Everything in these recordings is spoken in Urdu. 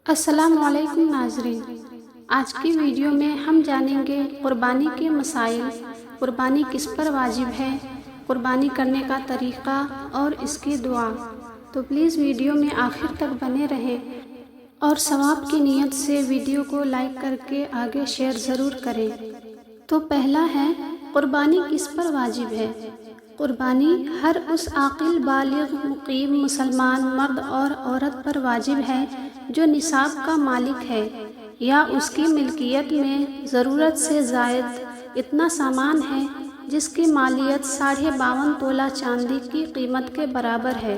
السلام علیکم ناظرین، آج کی ویڈیو میں ہم جانیں گے قربانی کے مسائل، قربانی کس پر واجب ہے، قربانی کرنے کا طریقہ اور اس کی دعا۔ تو پلیز ویڈیو میں آخر تک بنے رہیں اور ثواب کی نیت سے ویڈیو کو لائک کر کے آگے شیئر ضرور کریں۔ تو پہلا ہے، قربانی کس پر واجب ہے؟ قربانی ہر اس عاقل بالغ مقیم مسلمان مرد اور عورت پر واجب ہے جو نصاب کا مالک ہے یا اس کی ملکیت میں ضرورت سے زائد اتنا سامان ہے جس کی مالیت 52.5 تولہ چاندی کی قیمت کے برابر ہے،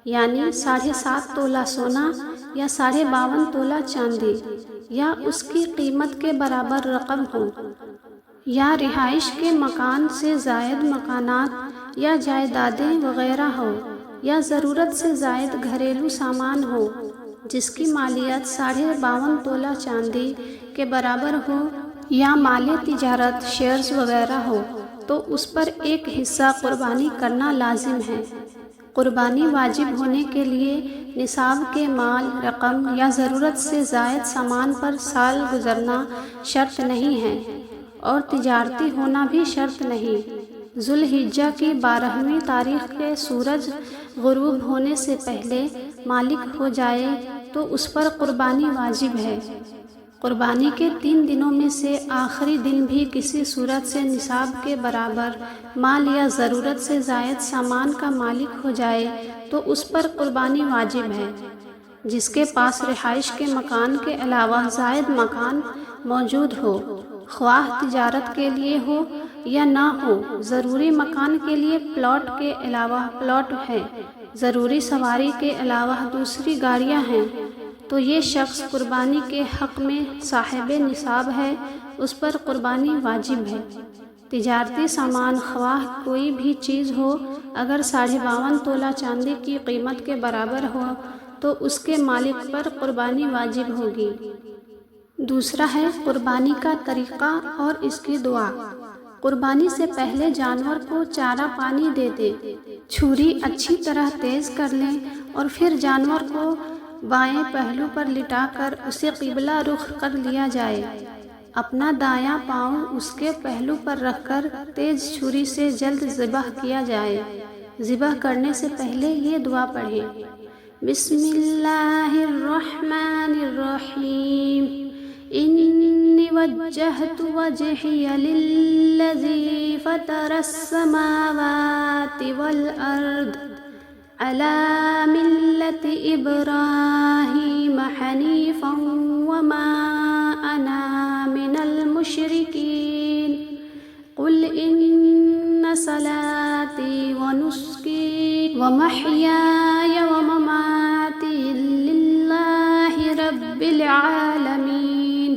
یعنی 7.5 تولہ سونا یا 52.5 تولہ چاندی، یا اس کی قیمت کے برابر رقم ہو، یا رہائش کے مکان سے زائد مکانات یا جائیدادیں وغیرہ ہو، یا ضرورت سے زائد گھریلو سامان ہو جس کی مالیت 52.5 تولہ چاندی کے برابر ہو، یا مال تجارت شیئرز وغیرہ ہو، تو اس پر ایک حصہ قربانی کرنا لازم ہے۔ قربانی واجب ہونے کے لیے نصاب کے مال، رقم یا ضرورت سے زائد سامان پر سال گزرنا شرط نہیں ہے، اور تجارتی ہونا بھی شرط نہیں۔ ذو الحجہ کی 12ویں تاریخ کے سورج غروب ہونے سے پہلے مالک ہو جائے تو اس پر قربانی واجب ہے۔ قربانی کے 3 دنوں میں سے آخری دن بھی کسی صورت سے نصاب کے برابر مال یا ضرورت سے زائد سامان کا مالک ہو جائے تو اس پر قربانی واجب ہے۔ جس کے پاس رہائش کے مکان کے علاوہ زائد مکان موجود ہو، خواہ تجارت کے لیے ہو یا نہ ہو، ضروری مکان کے لیے پلاٹ کے علاوہ پلاٹ ہے، ضروری سواری کے علاوہ دوسری گاڑیاں ہیں، تو یہ شخص قربانی کے حق میں صاحب نصاب ہے، اس پر قربانی واجب ہے۔ تجارتی سامان خواہ کوئی بھی چیز ہو، اگر 52.5 تولہ چاندی کی قیمت کے برابر ہو تو اس کے مالک پر قربانی واجب ہوگی۔ دوسرا ہے، قربانی کا طریقہ اور اس کی دعا۔ قربانی سے پہلے جانور کو چارہ پانی دے دیں، چھری اچھی طرح تیز کر لیں اور پھر جانور کو بائیں پہلو پر لٹا کر اسے قبلہ رخ کر لیا جائے۔ اپنا دایاں پاؤں اس کے پہلو پر رکھ کر تیز چھری سے جلد ذبح کیا جائے۔ ذبح کرنے سے پہلے یہ دعا پڑھیں: بسم اللہ الرحمن الرحیم، انی وجہت وجہی للذی فطر السماوات والارض علی ملت ابراہیم حنیفا وما انا من المشرکین، قل ان صلاتی ونسکی ومحیای ومماتی للہ رب العالمین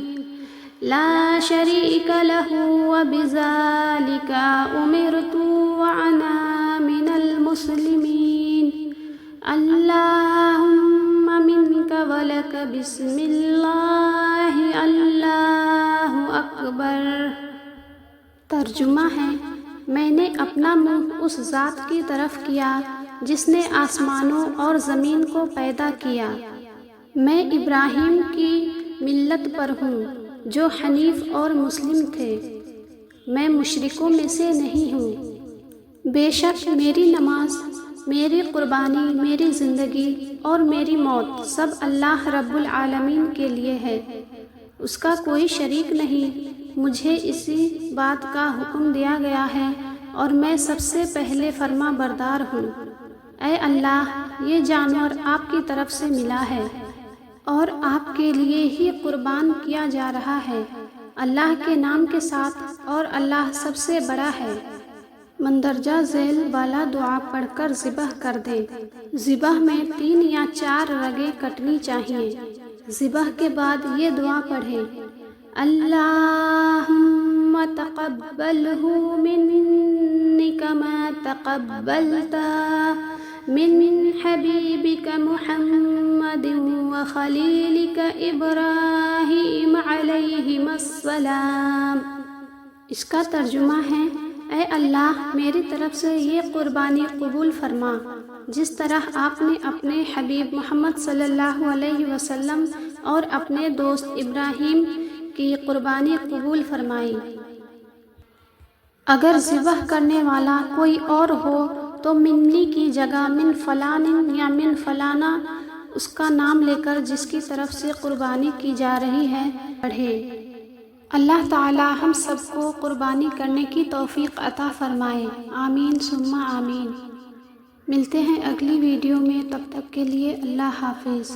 لا شریک لہ وبذالک امرت وانا من المسلمین، اللہم منک ولک بسم اللہ، اللہ اکبر۔ ترجمہ ہے، میں نے اپنا منہ اس ذات کی طرف کیا جس نے آسمانوں اور زمین کو پیدا کیا۔ میں ابراہیم کی ملت پر ہوں جو حنیف اور مسلم تھے، میں مشرکوں میں سے نہیں ہوں۔ بے شک میری نماز، میری قربانی، میری زندگی اور میری موت سب اللہ رب العالمین کے لیے ہے، اس کا کوئی شریک نہیں۔ مجھے اسی بات کا حکم دیا گیا ہے اور میں سب سے پہلے فرما بردار ہوں۔ اے اللہ، یہ جانور آپ کی طرف سے ملا ہے اور آپ کے لیے ہی قربان کیا جا رہا ہے، اللہ کے نام کے ساتھ، اور اللہ سب سے بڑا ہے۔ مندرجہ ذیل والا دعا پڑھ کر ذبح کر دیں۔ ذبح میں 3 یا 4 رگیں کٹنی چاہیے۔ ذبح کے بعد یہ دعا پڑھیں: اللہم تقبلہ منی کما تقبلت من حبیبک محمد وخلیلک ابراہیم علیہم السلام۔ اس کا ترجمہ ہے، اے اللہ، میری طرف سے یہ قربانی قبول فرما، جس طرح آپ نے اپنے حبیب محمد صلی اللہ علیہ وسلم اور اپنے دوست ابراہیم کی قربانی قبول فرمائی۔ اگر ذبح کرنے والا کوئی اور ہو تو منی کی جگہ من فلان یا من فلانا اس کا نام لے کر جس کی طرف سے قربانی کی جا رہی ہے پڑھے۔ اللہ تعالی ہم سب کو قربانی کرنے کی توفیق عطا فرمائے، آمین ثم آمین۔ ملتے ہیں اگلی ویڈیو میں، تب تک کے لیے اللہ حافظ۔